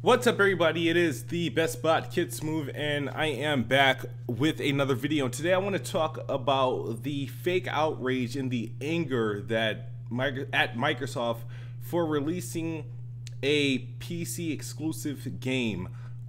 What's up, everybody? It is the Best Bot Kid Smooth, and I am back with another video. Today I want to talk about the fake outrage and the anger that at Microsoft for releasing a PC exclusive game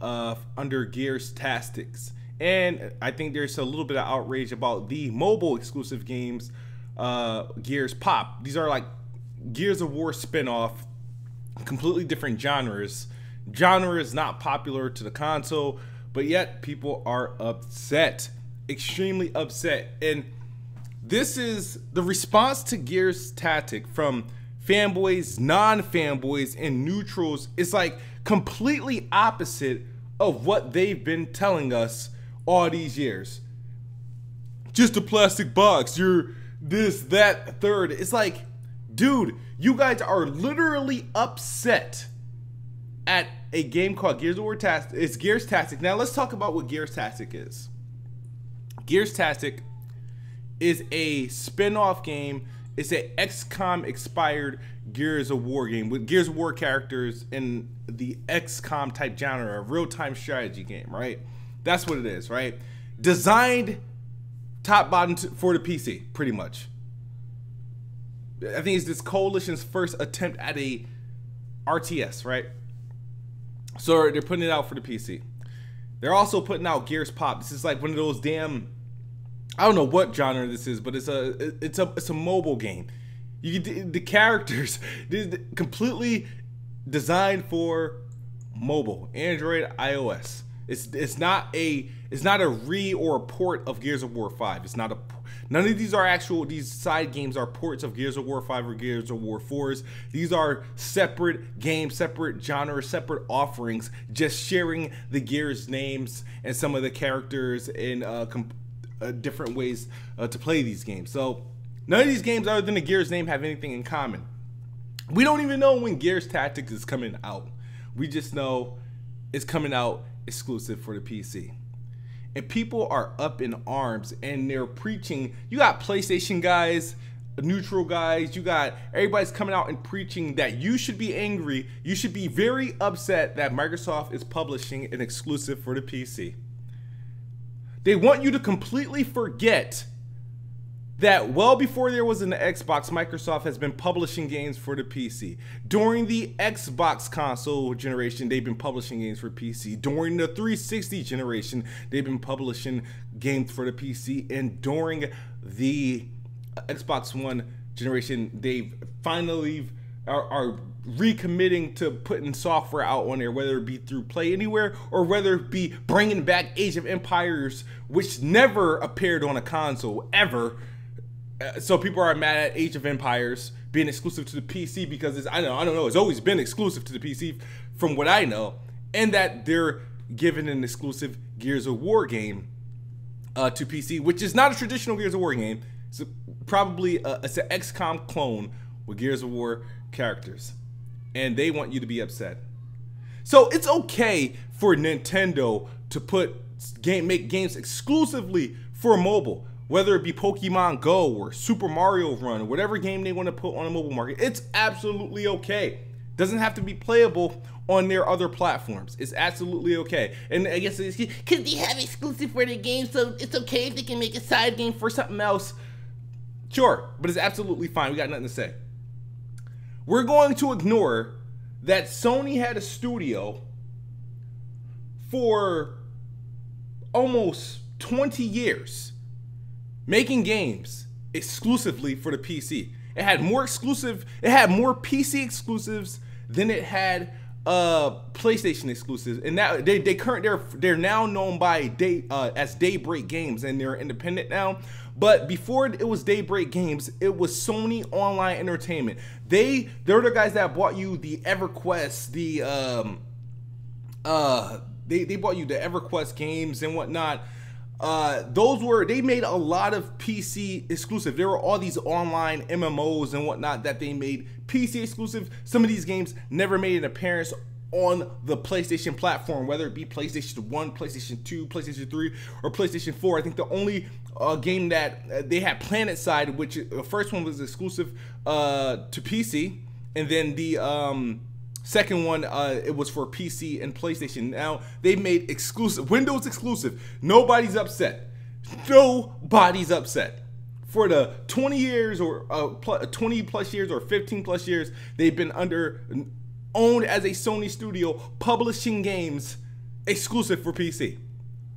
under Gears Tactics. And I think there's a little bit of outrage about the mobile exclusive games, Gears Pop. These are like Gears of War spin-off, completely different genres. Genre is not popular to the console, but yet people are upset, extremely upset. And this is the response to Gears Tactic from fanboys, non-fanboys, and neutrals. It's like completely opposite of what they've been telling us all these years. Just a plastic box, you're this, that, third. It's like, dude, you guys are literally upset at a game called Gears of War Tactic. It's Gears Tactic. Now let's talk about what Gears Tactic is. Gears Tactic is a spin-off game. It's an XCOM expired Gears of War game with Gears of War characters in the XCOM type genre, a real-time strategy game, right? That's what it is, right? Designed top bottom for the PC, pretty much. I think it's this coalition's first attempt at a RTS, right? So they're putting it out for the PC. They're also putting out Gears Pop. This is like one of those damn, I don't know what genre this is, but it's a mobile game. The characters completely designed for mobile, Android, iOS. It's not a re or a port of Gears of War 5. It's not a. None of these are actual. These side games are ports of Gears of War 5 or Gears of War 4s. These are separate games, separate genres, separate offerings, just sharing the Gears names and some of the characters in different ways to play these games. So none of these games, other than the Gears name, have anything in common. We don't even know when Gears Tactics is coming out. We just know it's coming out exclusive for the PC. And people are up in arms and they're preaching. You got PlayStation guys, neutral guys, you got everybody's coming out and preaching that you should be angry. You should be very upset that Microsoft is publishing an exclusive for the PC. They want you to completely forget that well before there was an Xbox, Microsoft has been publishing games for the PC. During the Xbox console generation, they've been publishing games for PC. During the 360 generation, they've been publishing games for the PC. And during the Xbox One generation, they've finally are recommitting to putting software out on there, whether it be through Play Anywhere or whether it be bringing back Age of Empires, which never appeared on a console, ever. So people are mad at Age of Empires being exclusive to the PC because it's, I don't know, it's always been exclusive to the PC from what I know, and that they're giving an exclusive Gears of War game to PC, which is not a traditional Gears of War game. It's probably it's an XCOM clone with Gears of War characters, and they want you to be upset. So it's okay for Nintendo to make games exclusively for mobile. Whether it be Pokemon Go or Super Mario Run or whatever game they want to put on a mobile market, it's absolutely okay. Doesn't have to be playable on their other platforms. It's absolutely okay. And I guess it's because they have exclusive for their game, so it's okay if they can make a side game for something else. Sure, but it's absolutely fine. We got nothing to say. We're going to ignore that Sony had a studio for almost 20 years. Making games exclusively for the PC. It had more PC exclusives than it had PlayStation exclusives, and now they're now known by as Daybreak Games, and they're independent now. But before it was Daybreak Games, it was Sony Online Entertainment. They're the guys that bought you the EverQuest, they bought you the EverQuest games and whatnot. They made a lot of PC exclusive. There were all these online MMOs and whatnot that they made PC exclusive. Some of these games never made an appearance on the PlayStation platform, whether it be PlayStation 1, PlayStation 2, PlayStation 3, or PlayStation 4. I think the only game that they had PlanetSide, which the first one was exclusive to PC, and then the Second one, it was for PC and PlayStation. Now they made exclusive, Windows exclusive. Nobody's upset. Nobody's upset. For the 20 years or 20 plus years or 15 plus years, they've been owned as a Sony studio publishing games exclusive for PC.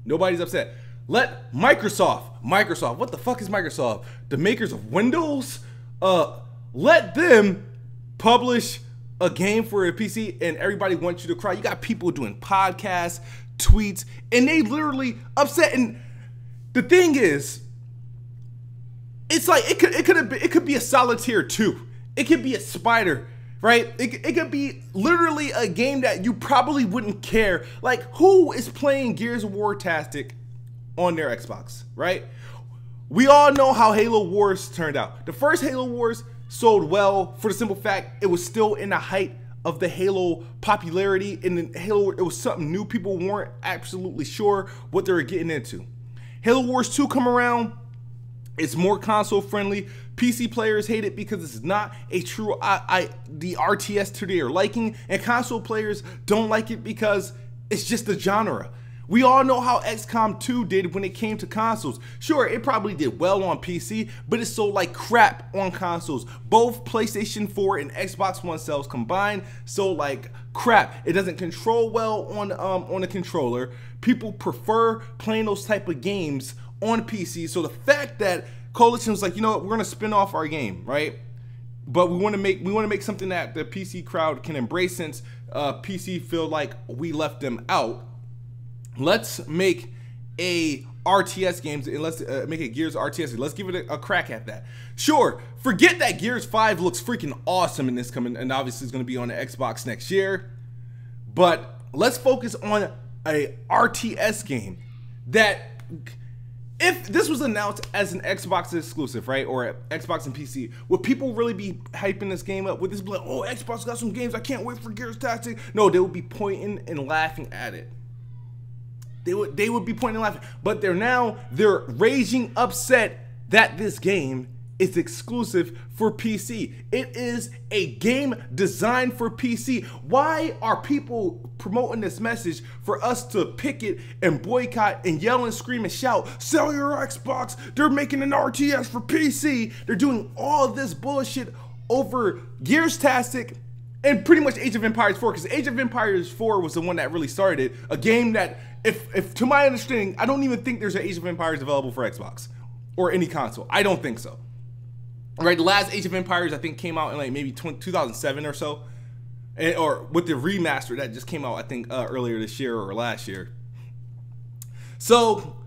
Nobody's upset. Let Microsoft, what the fuck is Microsoft? The makers of Windows? Let them publish a game for a PC and everybody wants you to cry. You got people doing podcasts, tweets, and they literally upset. And the thing is, it's like it could be a Solitaire 2. It could be a Spider, right? It could be literally a game that you probably wouldn't care. Like, who is playing Gears of War Tastic on their Xbox, right? We all know how Halo Wars turned out. The first Halo Wars sold well for the simple fact it was still in the height of the Halo popularity. And Halo, it was something new. People weren't absolutely sure what they were getting into. Halo Wars 2 come around. It's more console friendly. PC players hate it because it's not a true the RTS to their liking, and console players don't like it because it's just a genre. We all know how XCOM 2 did when it came to consoles. Sure, it probably did well on PC, but it sold like crap on consoles. Both PlayStation 4 and Xbox One sales combined sold like crap. It doesn't control well on a controller. People prefer playing those type of games on PC. So the fact that Coalition was like, you know what, we're gonna spin off our game, right? But we want to make something that the PC crowd can embrace, since PC feel like we left them out. Let's make a RTS games, and let's make a Gears RTS. Let's give it a crack at that. Sure, forget that Gears 5 looks freaking awesome in this coming, and obviously it's going to be on the Xbox next year. But let's focus on a RTS game that, if this was announced as an Xbox exclusive, right, or Xbox and PC, would people really be hyping this game up? Would this be like, oh, Xbox got some games, I can't wait for Gears Tactics? No, they would be pointing and laughing at it. They would be pointing and laughing. But they're raging upset that this game is exclusive for PC. It is a game designed for PC. Why are people promoting this message for us to picket and boycott and yell and scream and shout, sell your Xbox, they're making an RTS for PC. They're doing all this bullshit over Gears Tactic and pretty much Age of Empires 4, because Age of Empires 4 was the one that really started it. A game that, if to my understanding, I don't even think there's an Age of Empires available for Xbox or any console. I don't think so. Right, the last Age of Empires I think came out in like maybe 2007 or so, or with the remaster that just came out I think earlier this year or last year. So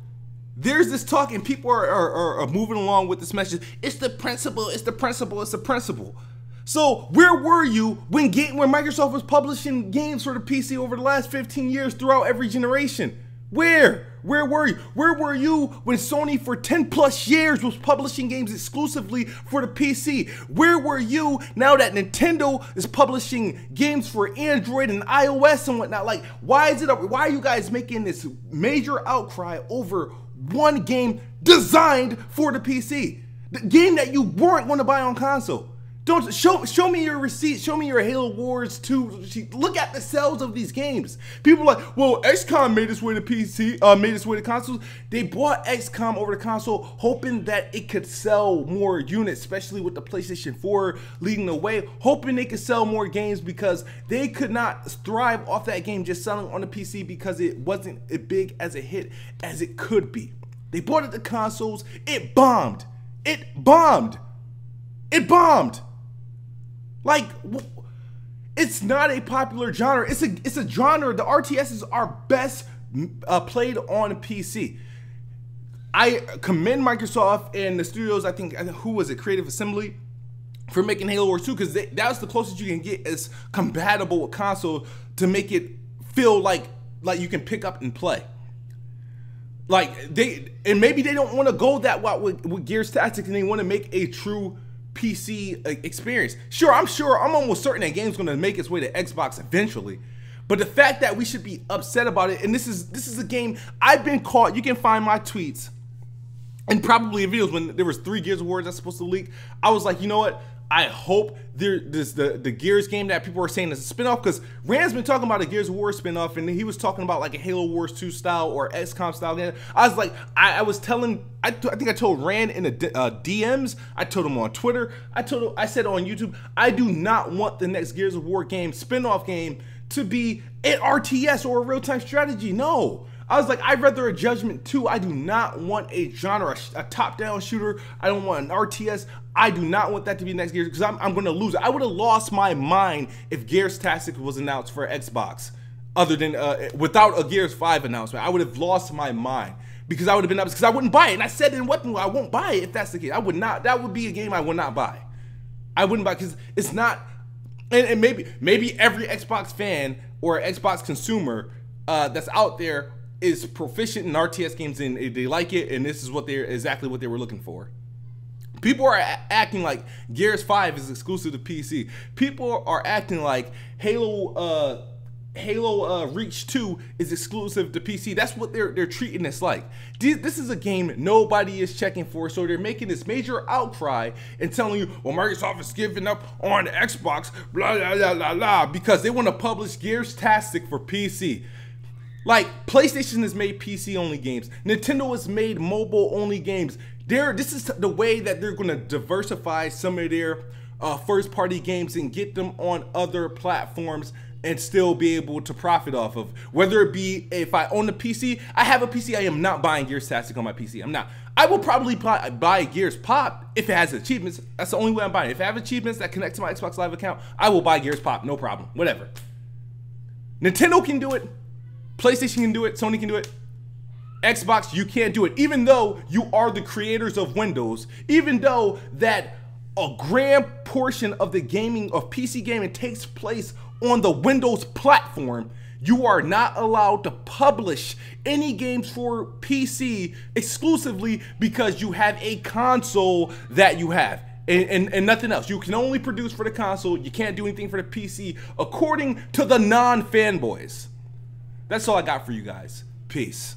there's this talk and people are moving along with this message. It's the principle, it's the principle, it's the principle. So where were you when Microsoft was publishing games for the PC over the last 15 years throughout every generation? Where were you? Where were you when Sony for 10 plus years was publishing games exclusively for the PC? Where were you now that Nintendo is publishing games for Android and iOS and whatnot? Like, why are you guys making this major outcry over one game designed for the PC? The game that you weren't going to buy on console. Don't show me your receipts. Show me your Halo Wars 2. Look at the sales of these games. People are like, well, XCOM made its way to PC, made its way to consoles. They bought XCOM over the console, hoping that it could sell more units, especially with the PlayStation 4 leading the way, hoping they could sell more games because they could not thrive off that game just selling on the PC because it wasn't as big as a hit as it could be. They bought it to consoles. It bombed. It bombed. It bombed. Like, it's not a popular genre. It's a genre. The RTSs are best played on PC. I commend Microsoft and the studios. I think who was it, Creative Assembly, for making Halo Wars 2, because that was the closest you can get as compatible with console to make it feel like you can pick up and play. Like maybe they don't want to go that route with Gears Tactics, and they want to make a true PC experience. I'm almost certain that game's gonna make its way to Xbox eventually. But the fact that we should be upset about it, and this is a game I've been caught. You can find my tweets and probably videos when there was 3 Gears of War that's supposed to leak. I was like, you know what? I hope there's the Gears game that people are saying is a spinoff, because Rand's been talking about a Gears of War spinoff, and he was talking about like a Halo Wars 2 style or XCOM style game. I was like, I think I told Rand in the DMs, I told him on Twitter, I said on YouTube, I do not want the next Gears of War game, spinoff game, to be an RTS or a real-time strategy. No. I was like, I'd rather a Judgment 2. I do not want a genre, a top-down shooter. I don't want an RTS. I do not want that to be next Gears, because I'm going to lose it. I would have lost my mind if Gears Tactics was announced for Xbox, other than without a Gears 5 announcement. I would have lost my mind, because I would have been upset, because I wouldn't buy it. And I said in Weapon, I won't buy it if that's the case. I would not. That would be a game I would not buy. I wouldn't buy, because it's not. And maybe every Xbox fan or Xbox consumer that's out there is proficient in RTS games, and they like it, and this is exactly what they were looking for. People are acting like Gears 5 is exclusive to PC. People are acting like Halo Reach 2 is exclusive to PC. That's what they're treating this like. This is a game nobody is checking for, so they're making this major outcry and telling you, well, Microsoft is giving up on Xbox, blah, blah, blah, blah, blah, because they want to publish Gears Tactics for PC. Like, PlayStation has made PC-only games. Nintendo has made mobile-only games. This is the way that they're going to diversify some of their first-party games and get them on other platforms and still be able to profit off of. Whether it be, if I own a PC, I have a PC, I am not buying Gears Tactics on my PC. I'm not. I will probably buy Gears Pop if it has achievements. That's the only way I'm buying it. If I have achievements that connect to my Xbox Live account, I will buy Gears Pop, no problem, whatever. Nintendo can do it. PlayStation can do it, Sony can do it. Xbox, you can't do it. Even though you are the creators of Windows, even though that a grand portion of the PC gaming takes place on the Windows platform, you are not allowed to publish any games for PC exclusively because you have a console that you have. And nothing else. You can only produce for the console. You can't do anything for the PC, according to the non-fanboys. That's all I got for you guys. Peace.